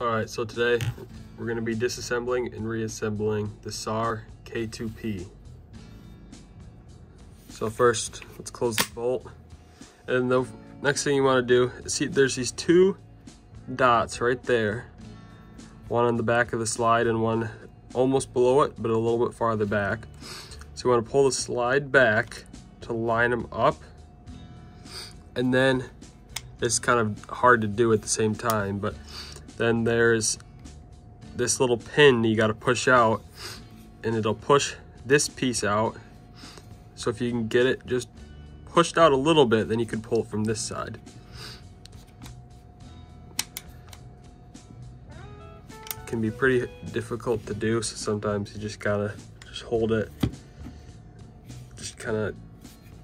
Alright, so today we're going to be disassembling and reassembling the SAR K2P. So first, let's close the bolt. And the next thing you want to do is see there's these two dots right there. One on the back of the slide and one almost below it, but a little bit farther back. So you want to pull the slide back to line them up. And then it's kind of hard to do at the same time, but then there's this little pin you got to push out, and it'll push this piece out. So if you can get it just pushed out a little bit, then you can pull it from this side. It can be pretty difficult to do, so sometimes you just gotta hold it, just kind of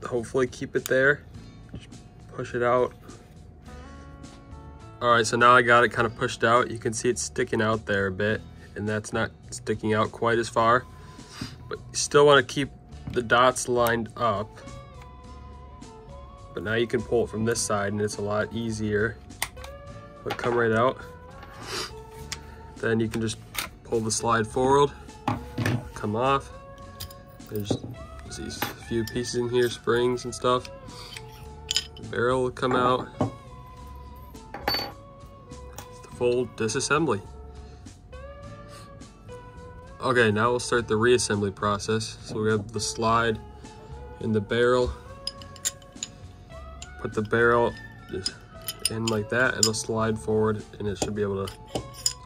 hopefully keep it there, just push it out. All right, so now I got it kind of pushed out. You can see it's sticking out there a bit, and that's not sticking out quite as far, but you still want to keep the dots lined up. But now you can pull it from this side and it's a lot easier. But come right out. Then you can just pull the slide forward, come off. There's these few pieces in here, springs and stuff. The barrel will come out. Full disassembly. Okay, now we'll start the reassembly process. So we have the slide in the barrel. Put the barrel just in like that, it'll slide forward and it should be able to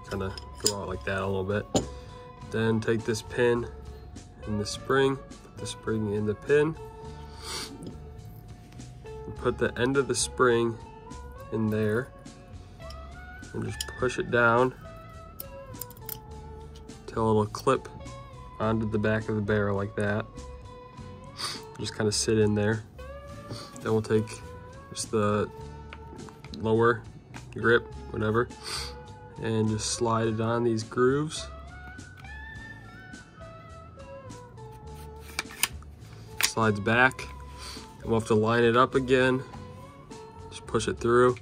kind of go out like that a little bit. Then take this pin and the spring, put the spring in the pin, and put the end of the spring in there. And just push it down till it'll clip onto the back of the barrel like that. Just kind of sit in there. Then we'll take just the lower grip, whatever, and just slide it on these grooves. Slides back, and we'll have to line it up again. Just push it through.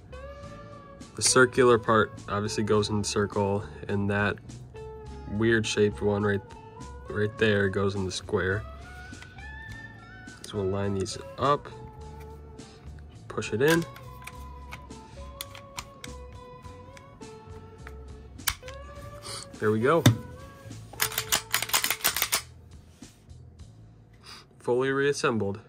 The circular part obviously goes in the circle, and that weird shaped one right there goes in the square. So we'll line these up, push it in. There we go. Fully reassembled.